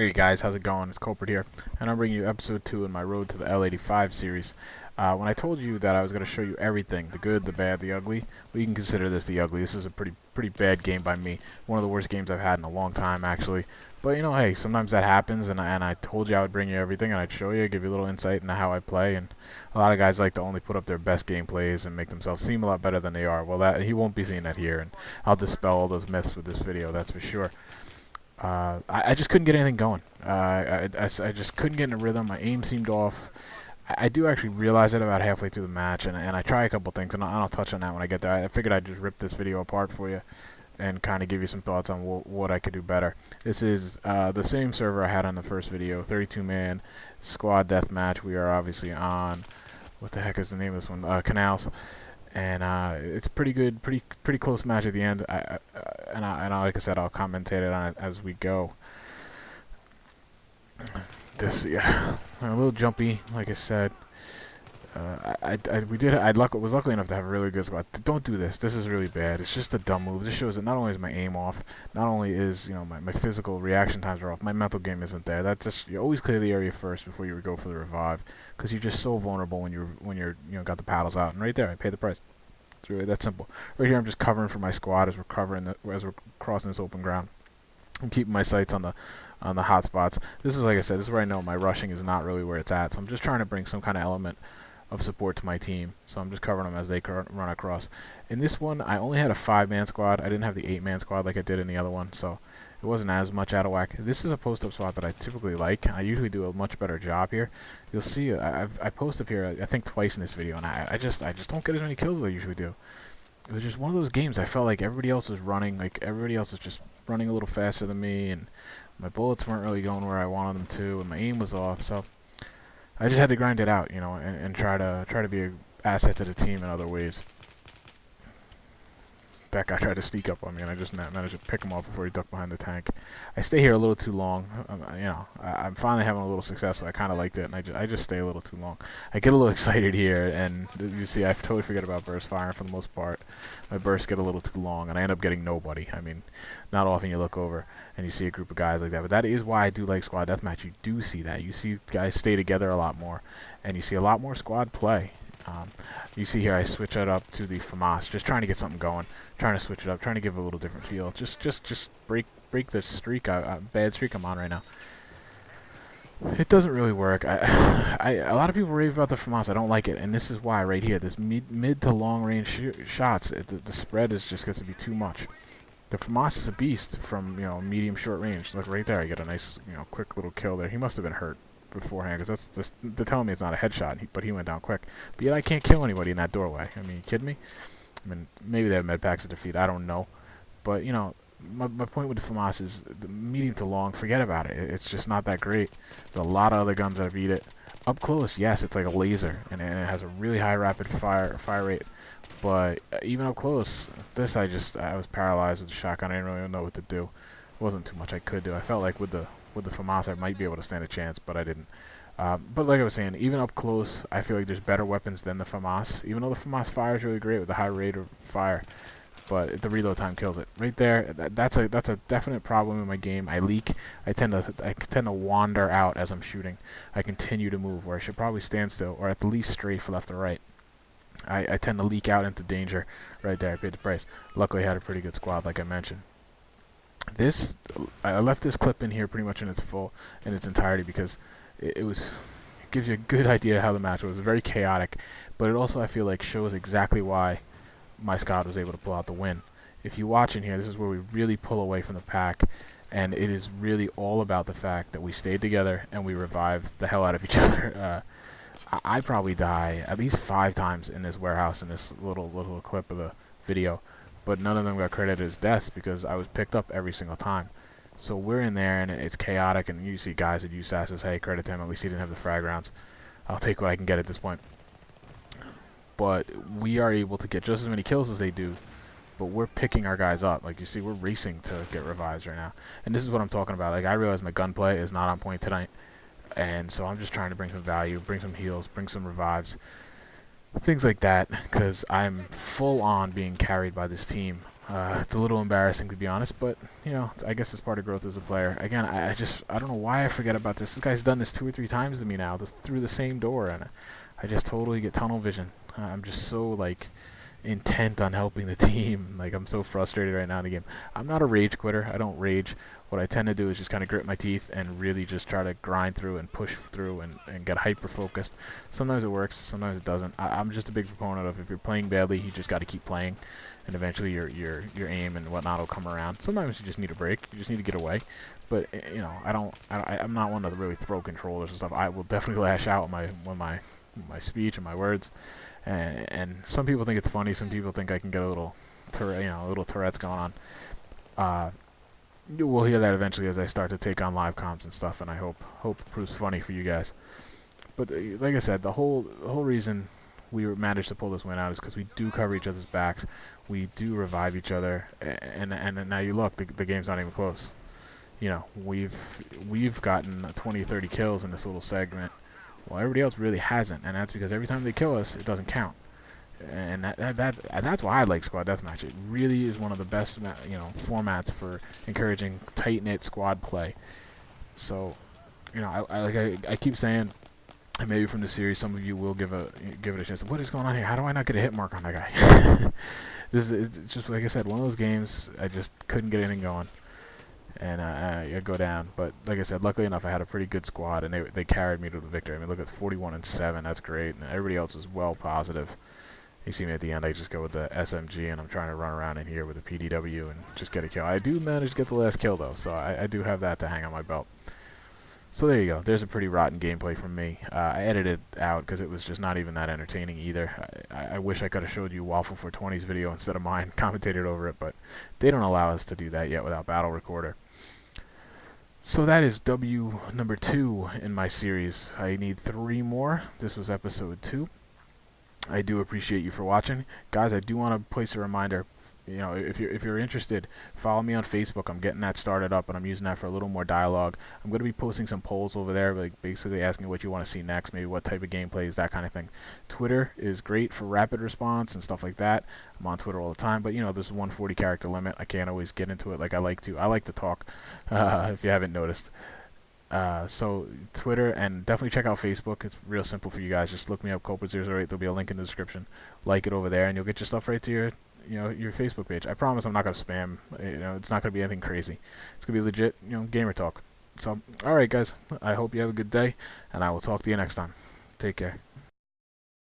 Hey guys, how's it going? It's Culprit here, and I'm bringing you episode 2 in my Road to the L85 series. When I told you that I was going to show you everything, the good, the bad, the ugly, well, you can consider this the ugly. This is a pretty bad game by me. One of the worst games I've had in a long time, actually. But, you know, hey, sometimes that happens, and I told you I would bring you everything, and I'd show you, give you a little insight into how I play, and a lot of guys like to only put up their best gameplays and make themselves seem a lot better than they are. Well, he won't be seeing that here, and I'll dispel all those myths with this video, that's for sure. I just couldn't get anything going. I just couldn't get in a rhythm. My aim seemed off. I do actually realize it about halfway through the match, and I try a couple things, and I'll touch on that when I get there. I figured I'd just rip this video apart for you and kind of give you some thoughts on what I could do better. This is the same server I had on the first video, 32-man squad deathmatch. We are obviously on, what the heck is the name of this one? Canals. And it's pretty good, pretty close match at the end. And like I said, I'll commentate on it as we go. Yeah, a little jumpy, like I said. Was lucky enough to have a really good squad. Don't do this. This is really bad. It's just a dumb move. This shows that not only is my aim off, not only is my physical reaction times are off, my mental game isn't there. That's just, you always clear the area first before you go for the revive, because you're just so vulnerable when you're got the paddles out. And right there, I pay the price. It's really that simple. Right here, I'm just covering for my squad as we're crossing this open ground. I'm keeping my sights on the hot spots. This is, like I said, this is where I know my rushing is not really where it's at. So I'm just trying to bring some kind of element of support to my team. So I'm just covering them as they run across. In this one, I only had a 5-man squad. I didn't have the 8-man squad like I did in the other one, so it wasn't as much out of whack. This is a post-up spot that I typically like. I usually do a much better job here. You'll see I post up here, I think twice in this video, and I just don't get as many kills as I usually do. It was just one of those games. I felt like everybody else was running, like everybody else was just running a little faster than me, and my bullets weren't really going where I wanted them to, and my aim was off. So I just had to grind it out, and try to be an asset to the team in other ways. That guy tried to sneak up on me, and I just managed to pick him off before he ducked behind the tank. I stay here a little too long. I'm finally having a little success, so I kind of liked it, and I just stay a little too long. I get a little excited here, and you see, I totally forget about burst firing for the most part. My bursts get a little too long, and I end up getting nobody. I mean, not often you look over and you see a group of guys like that, but that is why I do like squad deathmatch. You do see that. You see guys stay together a lot more, and you see a lot more squad play. You see here I switch it up to the FAMAS, just trying to get something going, trying to switch it up, trying to give it a little different feel. Just break the streak, bad streak I'm on right now. It doesn't really work. A lot of people rave about the FAMAS. I don't like it, and this is why right here. This mid to long range shots, the spread just gets to be too much. The FAMAS is a beast from medium short range. Look right there, I get a nice quick little kill there. He must have been hurt beforehand, because they're telling me it's not a headshot, but he went down quick. But yet I can't kill anybody in that doorway. I mean, you kidding me? I mean, maybe they have med packs to defeat. I don't know. But my point with the FAMAS is the medium to long. Forget about it. It's just not that great. There's a lot of other guns that beat it. Up close, yes, it's like a laser, and it has a really high rapid fire rate. But even up close, this I was paralyzed with the shotgun. I didn't really know what to do. It wasn't too much I could do. I felt like with the FAMAS I might be able to stand a chance, but I didn't. But like I was saying, even up close, I feel like there's better weapons than the FAMAS. Even though the FAMAS fires really great with the high rate of fire, but the reload time kills it. Right there, that's a definite problem in my game. I leak. I tend to wander out as I'm shooting. I continue to move where I should probably stand still, or at least strafe left or right. I tend to leak out into danger. Right there, I paid the price. Luckily, I had a pretty good squad, like I mentioned. I left this clip in here pretty much in its entirety, because it gives you a good idea how the match was. Very chaotic, but it also, I feel like, shows exactly why my squad was able to pull out the win. If you watch in here, this is where we really pull away from the pack, and it is really all about the fact that we stayed together and we revived the hell out of each other. I probably die at least 5 times in this warehouse in this little clip of the video, but none of them got credited as deaths because I was picked up every single time. So we're in there, and it's chaotic, and you see guys with USASs, hey, credit to him, at least he didn't have the frag rounds. I'll take what I can get at this point. But we are able to get just as many kills as they do, but we're picking our guys up. Like you see, we're racing to get revives right now. And this is what I'm talking about. Like, I realize my gunplay is not on point tonight, and so I'm just trying to bring some value, bring some heals, bring some revives, things like that, because I'm full on being carried by this team. It's a little embarrassing, to be honest, but you know, I guess it's part of growth as a player. Again, I don't know why I forget about this. This guy's done this 2 or 3 times to me now, through the same door, and I just totally get tunnel vision. I'm just so like intent on helping the team. Like, I'm so frustrated right now in the game. I'm not a rage quitter. I don't rage. What I tend to do is just kind of grit my teeth and really just try to grind through and push through and get hyper focused. Sometimes it works, sometimes it doesn't. I'm just a big proponent of, if you're playing badly, you just got to keep playing, and eventually your aim and whatnot will come around. Sometimes you just need a break. You just need to get away. But you know, I'm not one to really throw controllers and stuff. I will definitely lash out with my speech and my words. And some people think it's funny. Some people think I can get a little Tourette's going on. We'll hear that eventually as I start to take on live comms and stuff, and I hope it proves funny for you guys. But like I said, the whole reason we managed to pull this win out is because we do cover each other's backs, we do revive each other, and now you look, the game's not even close. You know, we've gotten 20, 30 kills in this little segment. Well, everybody else really hasn't, and that's because every time they kill us, it doesn't count. And that's why I like squad deathmatch. It really is one of the best, formats for encouraging tight-knit squad play. So, you know, I keep saying, and maybe from the series, some of you will give it a chance. What is going on here? How do I not get a hit mark on that guy? This is just, like I said, one of those games I just couldn't get anything going, and I go down. But like I said, luckily enough, I had a pretty good squad, and they carried me to the victory. I mean, look, it's 41-7. That's great, and everybody else was well positive. You see me at the end, I just go with the SMG, and I'm trying to run around in here with the PDW and just get a kill. I do manage to get the last kill, though, so I do have that to hang on my belt. So there you go. There's a pretty rotten gameplay from me. I edited it out because it was just not even that entertaining either. I wish I could have showed you Waffle 420's video instead of mine, commentated over it, but they don't allow us to do that yet without Battle Recorder. So that is W number 2 in my series. I need 3 more. This was episode 2. I do appreciate you for watching, guys. I do want to place a reminder. You know, if you're interested, follow me on Facebook. I'm getting that started up, and I'm using that for a little more dialogue. I'm going to be posting some polls over there, like basically asking what you want to see next, maybe what type of gameplays, that kind of thing. Twitter is great for rapid response and stuff like that. I'm on Twitter all the time, but you know, there's a 140 character limit. I can't always get into it like I like to. I like to talk, if you haven't noticed. So Twitter, and definitely check out Facebook. It's real simple for you guys. Just look me up, Culprit008. There'll be a link in the description. Like it over there, and you'll get your stuff right to your Facebook page. I promise I'm not gonna spam. You know, it's not gonna be anything crazy. It's gonna be legit, gamer talk. So, all right, guys. I hope you have a good day, and I will talk to you next time. Take care.